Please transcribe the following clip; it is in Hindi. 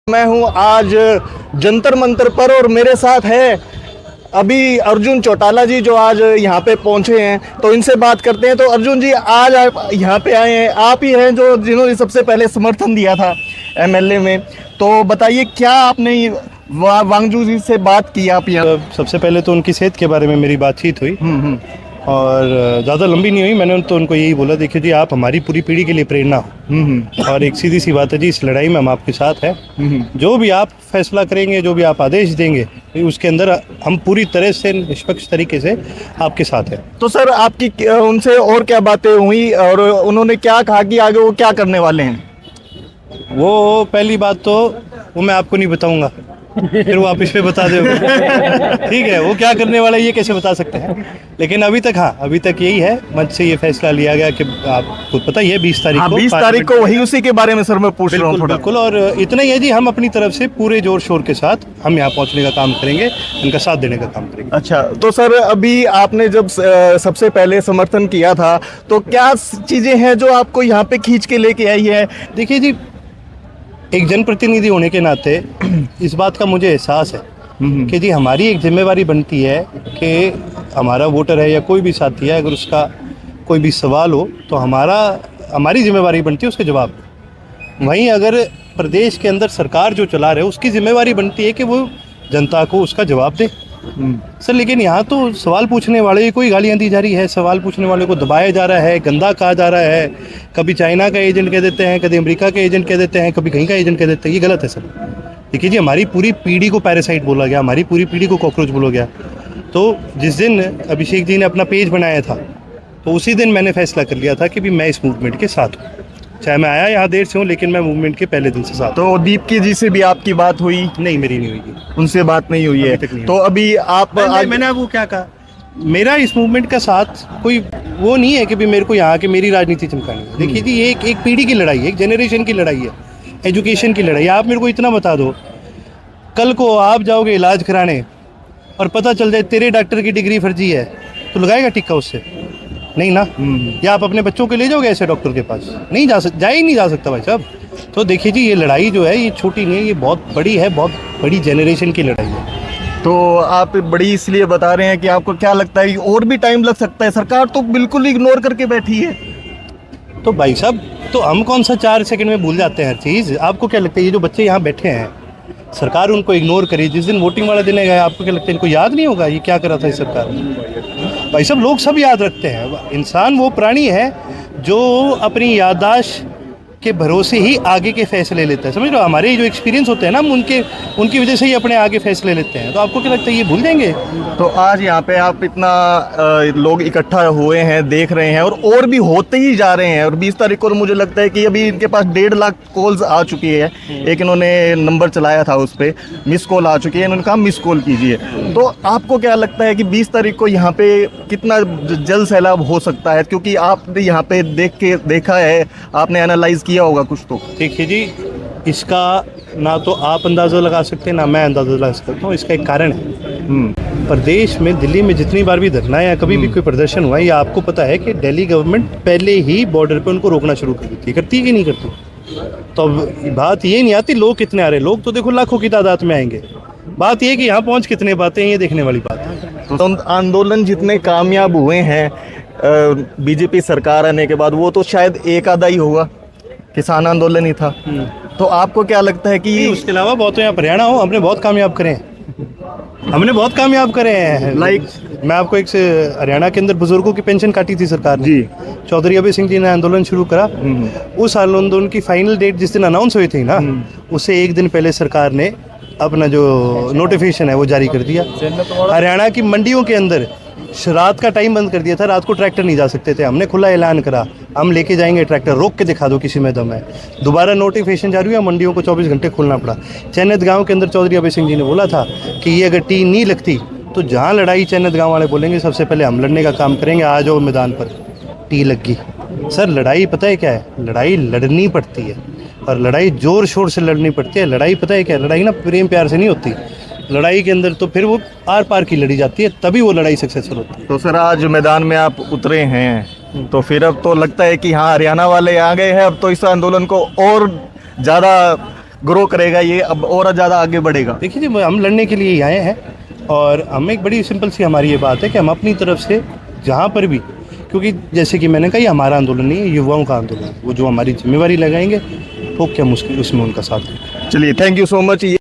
मैं हूं आज जंतर मंतर पर और मेरे साथ है अभी अर्जुन चौटाला जी जो आज यहाँ पे पहुंचे हैं, तो इनसे बात करते हैं। तो अर्जुन जी, आज आप यहाँ पे आए हैं, आप ही हैं जो जिन्होंने सबसे पहले समर्थन दिया था एमएलए में। तो बताइए, क्या आपने वांगचुक जी से बात की? आप यहाँ सबसे पहले तो उनकी सेहत के बारे में मेरी बातचीत हुई और ज़्यादा लंबी नहीं हुई। मैंने तो उनको यही बोला, देखिए जी, आप हमारी पूरी पीढ़ी के लिए प्रेरणा हो और एक सीधी सी बात है जी, इस लड़ाई में हम आपके साथ हैं। जो भी आप फैसला करेंगे, जो भी आप आदेश देंगे, उसके अंदर हम पूरी तरह से निष्पक्ष तरीके से आपके साथ हैं। तो सर, आपकी उनसे और क्या बातें हुई और उन्होंने क्या कहा कि आगे वो क्या करने वाले हैं? वो पहली बात तो वो मैं आपको नहीं बताऊंगा, फिर वो आप इस पे बता दोगे। ठीक है, वो क्या करने वाला है ये कैसे बता सकते हैं। लेकिन अभी तक अभी तक यही है, मंच से ये फैसला लिया गया कि आपको पता ही है 20 तारीख को 20 तारीख को वही उसी के बारे में सर मैं पूछ रहा हूँ थोड़ा। बिल्कुल, और इतना ही है जी, हम अपनी तरफ से पूरे जोर शोर के साथ हम यहाँ पहुँचने का काम करेंगे, उनका साथ देने का काम करेंगे। अच्छा, तो सर अभी आपने जब सबसे पहले समर्थन किया था, तो क्या चीजें हैं जो आपको यहाँ पे खींच के लेके आई है? देखिए जी, एक जनप्रतिनिधि होने के नाते इस बात का मुझे एहसास है कि जी हमारी एक जिम्मेवारी बनती है कि हमारा वोटर है या कोई भी साथी है, अगर उसका कोई भी सवाल हो तो हमारी जिम्मेवारी बनती है उसके जवाब दें। वहीं अगर प्रदेश के अंदर सरकार जो चला रहे है, उसकी जिम्मेवारी बनती है कि वो जनता को उसका जवाब दे। सर, लेकिन यहाँ तो सवाल पूछने वाले को ही गालियाँ दी जा रही है, सवाल पूछने वाले को दबाया जा रहा है, गंदा कहा जा रहा है। कभी चाइना का एजेंट कह देते हैं, कभी अमेरिका का एजेंट कह देते हैं, कभी कहीं का एजेंट कह देते हैं। ये गलत है सर। देखिए जी, हमारी पूरी पीढ़ी को पैरासाइट बोला गया, हमारी पूरी पीढ़ी को कॉकरोच बोला गया। तो जिस दिन अभिषेक जी ने अपना पेज बनाया था, तो उसी दिन मैंने फैसला कर लिया था कि भी मैं इस मूवमेंट के साथ हूँ। चाहे मैं आया यहाँ देर से हूँ, लेकिन मैं मूवमेंट के पहले दिन से साथ। तो दीपकी जी से भी आपकी बात हुई? नहीं, मेरी नहीं हुई, उनसे बात नहीं हुई है। तो अभी आप मैंने वो क्या कहा, मेरा इस मूवमेंट का साथ कोई वो नहीं है कि भी मेरे को यहाँ के मेरी राजनीति चमकानी है। देखिए जी, ये एक पीढ़ी की लड़ाई है, एक जनरेशन की लड़ाई है, एजुकेशन की लड़ाई है। आप मेरे को इतना बता दो, कल को आप जाओगे इलाज कराने और पता चल जाए तेरे डॉक्टर की डिग्री फर्जी है, तो लगाएगा टिक्का उससे? नहीं ना। या आप अपने बच्चों को ले जाओगे ऐसे डॉक्टर के पास? नहीं जा ही नहीं जा सकता भाई साहब। तो देखिए जी, ये लड़ाई जो है ये छोटी नहीं है, ये बहुत बड़ी है, बहुत बड़ी जनरेशन की लड़ाई है। तो आप बड़ी इसलिए बता रहे हैं कि आपको क्या लगता है और भी टाइम लग सकता है? सरकार तो बिल्कुल इग्नोर करके बैठी है। तो भाई साहब, तो हम कौन सा 4 सेकंड में भूल जाते हैं हर चीज़? आपको क्या लगता है ये जो बच्चे यहाँ बैठे हैं, सरकार उनको इग्नोर करी, जिस दिन वोटिंग वाला दिन है, आपको क्या लगता है इनको याद नहीं होगा ये क्या करा था इस सरकार ने? भाई साहब, लोग सब याद रखते हैं। इंसान वो प्राणी है जो अपनी याददाश्त के भरोसे ही आगे के फैसले लेता है, समझ लो। हमारे जो एक्सपीरियंस होते हैं ना, हम उनकी वजह से ही अपने आगे फैसले लेते हैं। तो आपको क्या लगता है ये भूल जाएंगे? तो आज यहाँ पे आप इतना लोग इकट्ठा हुए हैं, देख रहे हैं और भी होते ही जा रहे हैं। और 20 तारीख को मुझे लगता है कि अभी इनके पास 1.5 लाख कॉल्स आ चुकी है। एक इन्होंने नंबर चलाया था, उस पर मिस कॉल आ चुकी है, इन्होंने कहा मिस कॉल कीजिए। तो आपको क्या लगता है कि 20 तारीख को यहाँ पे कितना जल सैलाब हो सकता है? क्योंकि आपने यहाँ पे देखा है, आपने एनालाइज किया होगा कुछ। तो देखिए जी, इसका ना तो आप अंदाज़ा लगा सकते हैं, ना मैं अंदाज़ा लगा सकता हूँ। इसका एक कारण है, प्रदेश में, दिल्ली में जितनी बार भी धरना या कभी भी कोई प्रदर्शन हुआ है, या आपको पता है कि दिल्ली गवर्नमेंट पहले ही बॉर्डर पे उनको रोकना शुरू कर देती है, करती है कि नहीं करती? तो अब बात ये नहीं आती लोग कितने आ रहे हैं, लोग तो देखो लाखों की तादाद में आएंगे। बात ये कि यहाँ पहुँच कितने पाते हैं, ये देखने वाली बात है। तो आंदोलन जितने कामयाब हुए हैं बीजेपी सरकार आने के बाद, वो तो शायद एक आधा ही होगा, किसान आंदोलन ही था। तो आपको क्या लगता है कि उसके अलावा बहुत, यहाँ हरियाणा हो, हमने बहुत कामयाब करे हैं। लाइक मैं आपको एक हरियाणा के अंदर बुजुर्गों की पेंशन काटी थी सरकार ने जी। चौधरी अभय सिंह जी ने आंदोलन शुरू करा। उस आंदोलन की फाइनल डेट जिस दिन अनाउंस हुई थी ना, उससे एक दिन पहले सरकार ने अपना जो नोटिफिकेशन है वो जारी कर दिया। हरियाणा की मंडियों के अंदर रात का टाइम बंद कर दिया था, रात को ट्रैक्टर नहीं जा सकते थे। हमने खुला ऐलान करा, हम लेके जाएंगे ट्रैक्टर, रोक के दिखा दो किसी में दम है। दोबारा नोटिफिकेशन जारी हुआ, मंडियों को 24 घंटे खोलना पड़ा। चैनत गांव के अंदर चौधरी अभय सिंह जी ने बोला था कि ये अगर टी नहीं लगती तो जहाँ लड़ाई चैनत गांव वाले बोलेंगे सबसे पहले हम लड़ने का काम करेंगे, आ जाओ मैदान पर। टी लग गई। सर, लड़ाई पता है क्या है? लड़ाई लड़नी पड़ती है, और लड़ाई जोर शोर से लड़नी पड़ती है। लड़ाई पता है क्या? लड़ाई ना प्रेम प्यार से नहीं होती। लड़ाई के अंदर तो फिर वो आर पार की लड़ी जाती है, तभी वो लड़ाई सक्सेसफुल होती है। तो सर, आज मैदान में आप उतरे हैं, तो फिर अब तो लगता है कि हाँ, हरियाणा वाले आ गए हैं, अब तो इस आंदोलन को और ज़्यादा ग्रो करेगा, ये अब और ज़्यादा आगे बढ़ेगा? देखिए जी, हम लड़ने के लिए ही आए हैं और हम एक बड़ी सिंपल सी हमारी ये बात है कि हम अपनी तरफ से जहाँ पर भी, क्योंकि जैसे कि मैंने कहा ये हमारा आंदोलन नहीं है, युवाओं का आंदोलन है। वो जो हमारी जिम्मेवारी लगाएंगे ठोक के हम उसमें उनका साथ देंगे। चलिए, थैंक यू सो मच।